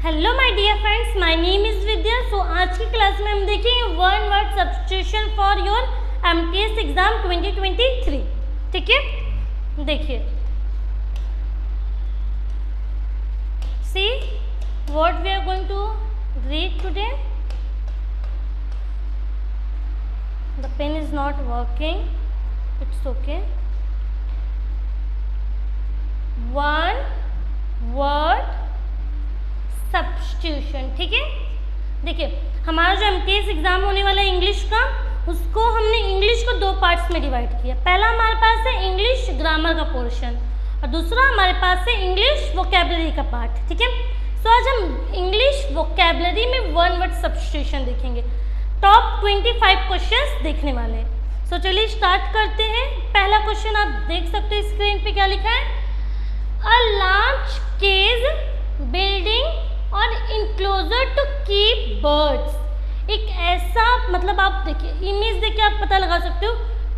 Hello my dear friends, my name is Vidya. So आज की class में हम देखेंगे one word substitution for your MTS exam 2023। ठीक है, देखिए see what we are going to read today. The pen is not working, it's okay. One word substitution. ठीक है, देखिए हमारा जो एमटीएस एग्जाम होने वाला है इंग्लिश का, उसको हमने इंग्लिश को दो पार्ट्स में डिवाइड किया। पहला हमारे पास है इंग्लिश ग्रामर का पोर्शन और दूसरा हमारे पास है इंग्लिश वोकैबुलरी का पार्ट। ठीक है, सो आज हम इंग्लिश वोकैबुलरी में वन वर्ड सब्स्टिट्यूशन देखेंगे। टॉप 25 क्वेश्चंस देखने वाले हैं। सो चलिए स्टार्ट करते हैं। पहला क्वेश्चन आप देख सकते हो स्क्रीन पे, क्या लिखा है? अ लार्ज केज बिल्डिंग और इंक्लोजर टू कीप बर्ड्स। एक ऐसा, मतलब आप देखिए इमेज देख के आप पता लगा सकते हो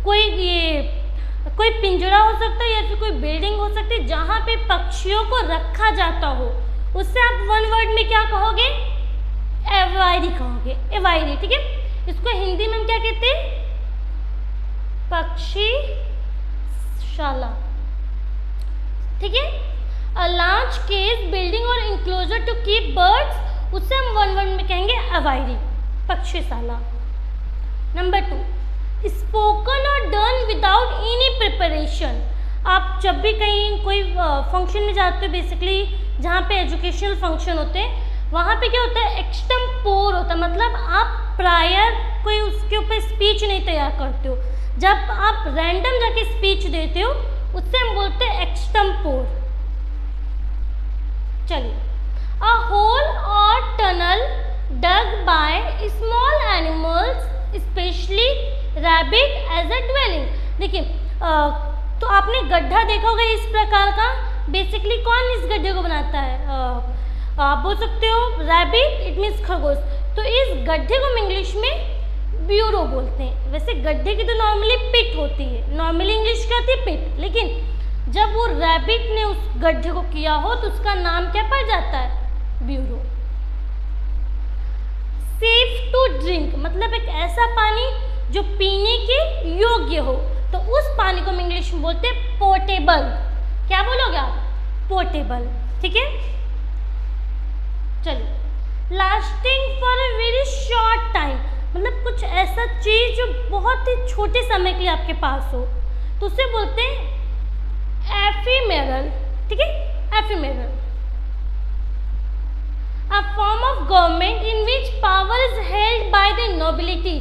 कोई पिंजरा हो सकता है या फिर कोई बिल्डिंग हो सकती है जहाँ पे पक्षियों को रखा जाता हो। उससे आप वन वर्ड में क्या कहोगे? एवायरी कहोगे, एवायरी। ठीक है, इसको हिंदी में हम क्या कहते हैं? पक्षीशाला। ठीक है, अ लार्ज केज बिल्डिंग और इंक्लोजर टू कीप बर्ड्स, उससे हम वन वर्ड में कहेंगे अवायरी, पक्षीशाला। नंबर 2, स्पोकन और डन विदाउट एनी प्रिपरेशन। आप जब भी कहीं कोई फंक्शन में जाते हो, बेसिकली जहाँ पे एजुकेशनल फंक्शन होते हैं, वहाँ पे क्या होता है? एक्सटेम्पोर होता है, मतलब आप प्रायर कोई उसके ऊपर स्पीच नहीं तैयार करते हो। जब आप रैंडम जाके स्पीच देते हो, उससे हम बोलते हैं एक्सटेम्पोर। चलिए, a hole or tunnel dug by small animals specially rabbit as a dwelling. देखिए तो आपने गड्ढा देखा होगा इस प्रकार का। बेसिकली कौन इस गड्ढे को बनाता है? आप बोल सकते हो रैबिट, इट मीन्स खरगोश। तो इस गड्ढे को हम इंग्लिश में ब्यूरो बोलते हैं। वैसे गड्ढे की तो नॉर्मली पिट होती है, नॉर्मली इंग्लिश क्या होती है? पिट। लेकिन जब वो रैबिट ने उस गड्ढे को किया हो तो उसका नाम क्या पड़ जाता है? ब्यूरो। सेफ टू ड्रिंक, मतलब एक ऐसा पानी जो पीने के योग्य हो, तो उस पानी को हम इंग्लिश में बोलते हैं पोर्टेबल। क्या बोलोगे आप? पोर्टेबल। ठीक है, चलिए, lasting for a very short time, मतलब कुछ ऐसा चीज जो बहुत ही छोटे समय के लिए आपके पास हो, तो उसे बोलते हैं एफिमेरल। ठीक है, ephemeral. A form of government in which power is held by the nobility.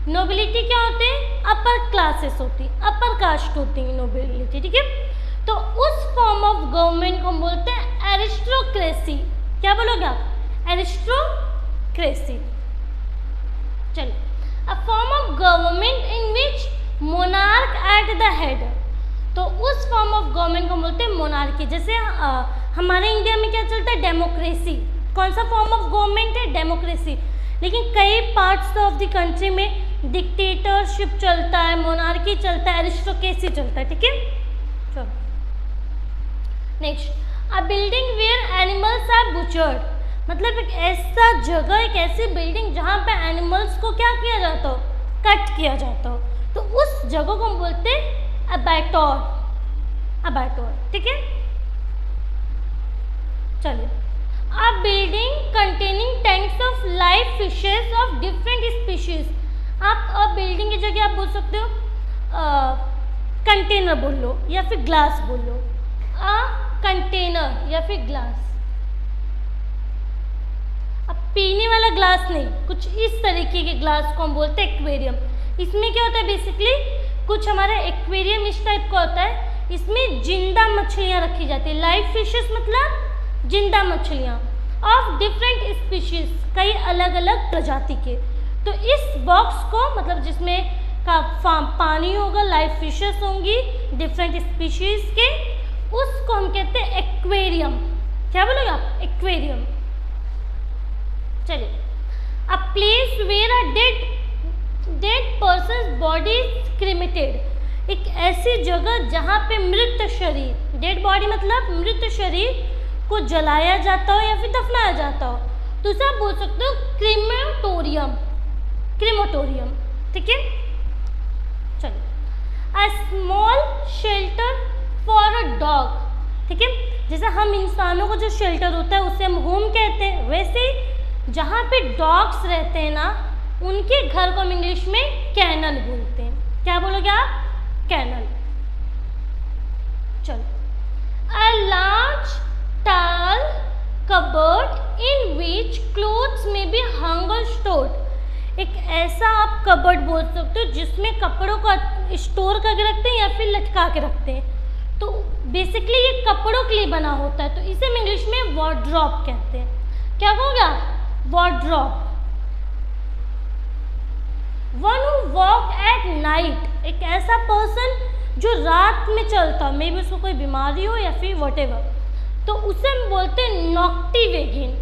Nobility क्या होते हैं? अपर क्लासेस होती, अपर कास्ट होती है नोबिलिटी। ठीक है, तो उस फॉर्म ऑफ गवर्नमेंट को हम बोलते हैं एरिस्टोक्रेसी। क्या बोलोगे आप? एरिस्टोक्रेसी। चलिए, a form of government in which monarch at the head, तो उस फॉर्म ऑफ गवर्नमेंट को बोलते हैं मोनार्की। जैसे हमारे इंडिया में क्या चलता है? डेमोक्रेसी। कौन सा फॉर्म ऑफ गवर्नमेंट है? डेमोक्रेसी। लेकिन कई पार्ट्स ऑफ द कंट्री में डिक्टेटरशिप चलता है, मोनार्की चलता है, एरिस्टोक्रेसी चलता है। ठीक है, चलो next, a building where animals are butchered, मतलब एक ऐसा जगह, एक ऐसी बिल्डिंग जहाँ पे एनिमल्स को क्या किया जाता हो? कट किया जाता हो, तो उस जगह को हम बोलते हैं अबैटोर, अबैटोर। ठीक है, चलिए, a building containing tanks of live fishes of different species. आप अ बिल्डिंग की जगह आप बोल सकते हो कंटेनर बोल लो या फिर ग्लास बोल लो। अ कंटेनर या फिर ग्लास। अब पीने वाला ग्लास नहीं, कुछ इस तरीके के ग्लास को हम बोलते हैं एक्वेरियम। इसमें क्या होता है? बेसिकली कुछ हमारा एक्वेरियम इस टाइप का होता है, इसमें जिंदा मछलियाँ रखी जाती है। लाइव फिशेस मतलब जिंदा मछलियाँ ऑफ डिफरेंट स्पीशीज, कई अलग अलग प्रजाति के। तो इस बॉक्स को, मतलब जिसमें का पानी होगा, लाइव फिशेस होंगी डिफरेंट स्पीशीज के, उसको हम कहते हैं एक्वेरियम। क्या बोलोगे आप? एक्वेरियम। चलिए, a place where a dead person body cremated, एक ऐसी जगह जहाँ पे मृत शरीर, डेड बॉडी मतलब मृत शरीर को जलाया जाता हो या फिर दफनाया जाता हो, तो उसे आप बोल सकते हो क्रीमेटोरियम, क्रीमेटोरियम। ठीक है, चलिए। A small shelter for a dog, ठीक है, जैसे हम इंसानों को जो शेल्टर होता है उसे हम होम कहते हैं, वैसे ही जहाँ पे डॉग्स रहते हैं ना, उनके घर को हम इंग्लिश में कैनल बोलते हैं। क्या बोलोगे आप? कैनल। चलो, अ लार्ज टाल कबर्ड इन विच क्लोथ्स में बी हंग और स्टोर्ड, एक ऐसा आप कबर्ड बोल सकते हो जिसमें कपड़ों को स्टोर करके रखते हैं या फिर लटका के रखते हैं। तो बेसिकली ये कपड़ों के लिए बना होता है, तो इसे हम इंग्लिश में वार्डरोब कहते हैं। क्या कहोगे आप? Wardrobe. One who walk at night, एक ऐसा पर्सन जो रात में चलता, मे बी उसको कोई बीमारी हो या फिर व्हाटएवर, तो उसे हम बोलते हैं नॉक्टिवेगेंट।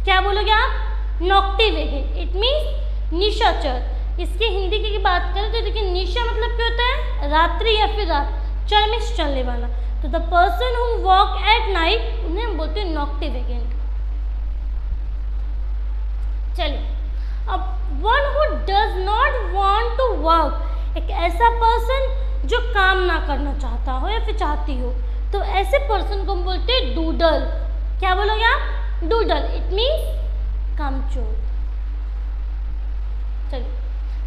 क्या बोलोगे आप? नॉक्टिवेगेंट। इट मीन्स निशाचर। इसकी हिंदी की बात करें तो देखिए, निशा मतलब क्या होता है? रात्रि या फिर रात, चर में चलने वाला। तो the person who walk at night, उन्हें हम बोलते हैं नॉक्टिवेगेंट। चलिए, अब one who does not want to work, एक ऐसा पर्सन जो काम ना करना चाहता हो या फिर चाहती हो, तो ऐसे पर्सन को हम बोलते हैं डूडल। क्या बोलोगे आप? डूडल। इट मीन्स कामचोर। चलिए,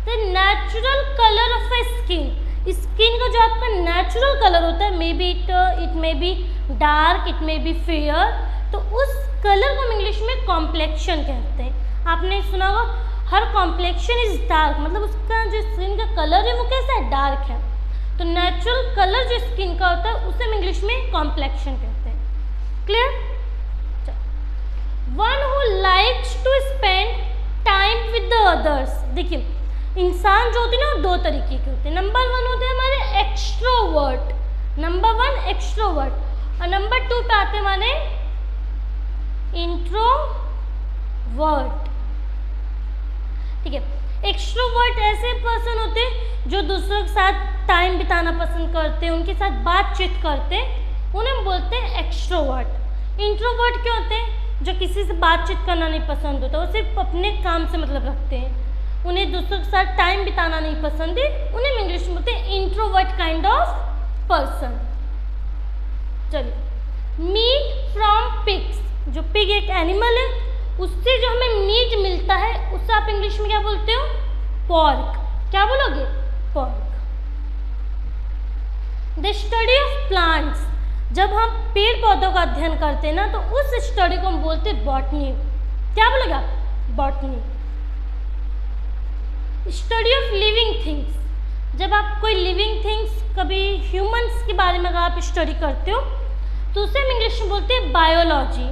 the natural colour of A skin, skin का जो आपका नेचुरल कलर होता है, may be it may be dark, it may be fair, तो उस कलर को हम इंग्लिश में कॉम्प्लेक्शन कहते हैं। आपने सुना होगा हर कॉम्प्लेक्शन इज डार्क, मतलब उसका जो स्किन का कलर है वो कैसा है? डार्क है। तो नेचुरल कलर जो स्किन का होता है उसे हम इंग्लिश में कॉम्प्लेक्शन कहते हैं। Clear? One who likes to spend time with the others, देखिए इंसान जो होते हैं ना दो तरीके के होते हैं। नंबर वन होते हैं हमारे एक्सट्रोवर्ट, नंबर वन एक्सट्रोवर्ट, और नंबर टू पे आते हैं हमारे इंट्रोवर्ट। ठीक है, एक्सट्रोवर्ट ऐसे पर्सन होते हैं जो दूसरों के साथ टाइम बिताना पसंद करते हैं, उनके साथ बातचीत करते हैं, उन्हें हम बोलते हैं एक्सट्रोवर्ट। इंट्रोवर्ट क्या होते हैं? जो किसी से बातचीत करना नहीं पसंद होता, वो सिर्फ अपने काम से मतलब रखते हैं, उन्हें दूसरों के साथ टाइम बिताना नहीं पसंद है, उन्हें हम इंग्लिश में बोलते हैं इंट्रोवर्ट काइंड ऑफ पर्सन। चलिए, मीट फ्रॉम पिग्स, जो पिग एक एनिमल है, उससे जो हमें मीट मिलता है उससे आप इंग्लिश में क्या बोलते हो? पॉर्क। क्या बोलोगे? Pork. The study of plants, जब हम पेड़ पौधों का अध्ययन करते हैं ना, तो उस स्टडी को हम बोलते हैं बॉटनी। क्या बोलोगे आप? Botany. Study of living things, जब आप कोई लिविंग थिंग्स, कभी ह्यूमंस के बारे में अगर आप स्टडी करते हो तो उसे हम इंग्लिश में बोलते हैं बायोलॉजी।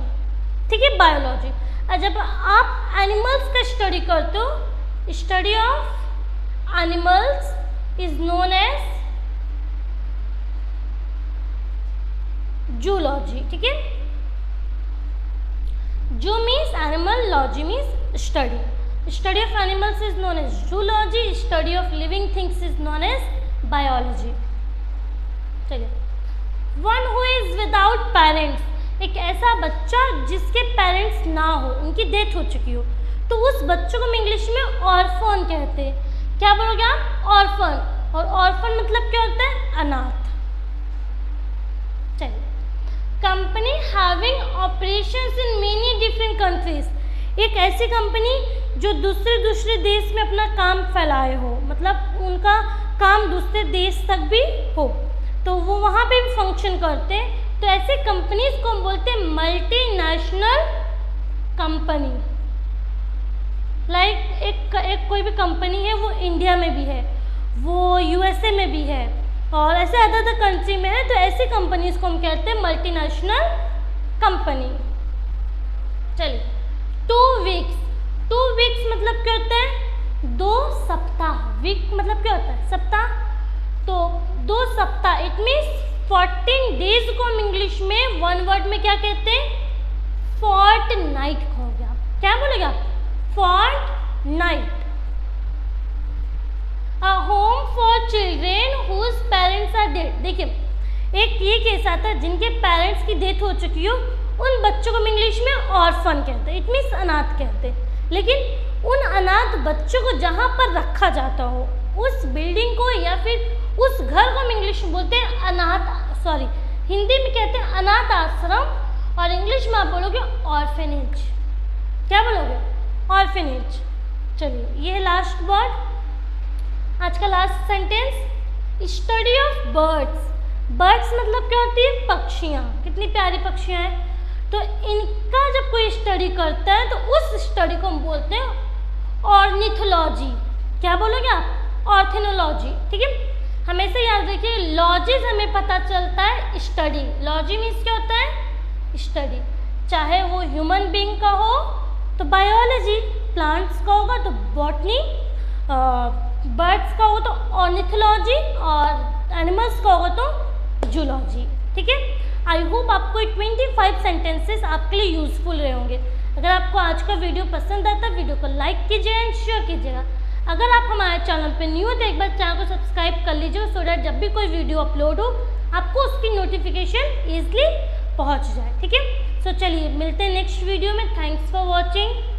ठीक है, बायोलॉजी। और जब आप एनिमल्स का स्टडी करते हो, study of animals is known as zoology. ठीक है, zoo means animal, logy means study. Study of animals is known as zoology, study of living things is known as biology. चलिए, one who is without parents, एक ऐसा बच्चा जिसके parents ना हो, उनकी डेथ हो चुकी हो, तो उस बच्चों को हम इंग्लिश में ऑर्फन कहते हैं। क्या बोलोगे आप? ऑर्फन। और ऑर्फन मतलब क्या होता है? अनाथ। चलिए, company having operations in many different countries, एक ऐसी कंपनी जो दूसरे देश में अपना काम फैलाए हो, मतलब उनका काम दूसरे देश तक भी हो, तो वो वहाँ पे भी फंक्शन करते हैं, तो ऐसे कंपनीज को हम बोलते हैं मल्टीनेशनल कंपनी। लाइक एक कोई भी कंपनी है वो इंडिया में भी है, वो यूएसए में भी है, और ऐसे अदर कंट्री में है, तो ऐसी कंपनीज को हम कहते हैं मल्टीनेशनल कंपनी। चलिए, 2 वीक्स, 2 वीक्स मतलब क्या होता है? 2 सप्ताह। वीक मतलब क्या होता है? सप्ताह। तो 2 सप्ताह, इट मीन्स 14 डेज को हम इंग्लिश में वन वर्ड में क्या कहते हैं? फोर्टनाइट हो गया। क्या बोलेगा? Fortnight. A home for children whose parents are dead, देखिए एक ये केस आता है जिनके पेरेंट्स की डेथ हो चुकी हो उन बच्चों को हम इंग्लिश में ऑर्फन कहते हैं, इट मीन्स अनाथ कहते हैं। लेकिन उन अनाथ बच्चों को जहाँ पर रखा जाता हो उस बिल्डिंग को या फिर उस घर को हम इंग्लिश में बोलते हैं हिंदी में कहते हैं अनाथ आश्रम, और इंग्लिश में आप बोलोगे ऑर्फेनेज। क्या बोलोगे? ऑर्फेनेज। चलिए ये लास्ट वर्ड, आज का last sentence, study of birds. Birds मतलब क्या होती है? पक्षियाँ। कितनी प्यारी पक्षियाँ हैं। तो इनका जब कोई स्टडी करता है तो उस स्टडी को हम बोलते हैं ऑर्निथोलॉजी। क्या बोलोगे आप? ऑर्थिनोलॉजी। ठीक है, हमेशा याद रखिए, लॉजी से हमें पता चलता है स्टडी। लॉजी मीन्स क्या होता है? स्टडी। चाहे वो ह्यूमन बीइंग का हो तो बायोलॉजी, प्लांट्स का होगा तो बॉटनी, बर्ड्स का हो तो ऑर्निथोलॉजी, और एनिमल्स का होगा तो जूलॉजी। ठीक है, आई होप आपको 25 सेंटेंसेस आपके लिए यूजफुल रहे होंगे। अगर आपको आज का वीडियो पसंद आता है, वीडियो को लाइक कीजिए एंड शेयर कीजिएगा। अगर आप हमारे चैनल पे न्यू हो तो एक बार चैनल को सब्सक्राइब कर लीजिए, सो दैट जब भी कोई वीडियो अपलोड हो आपको उसकी नोटिफिकेशन ईजिली पहुंच जाए। ठीक है, सो चलिए मिलते हैं नेक्स्ट वीडियो में। Thanks for watching.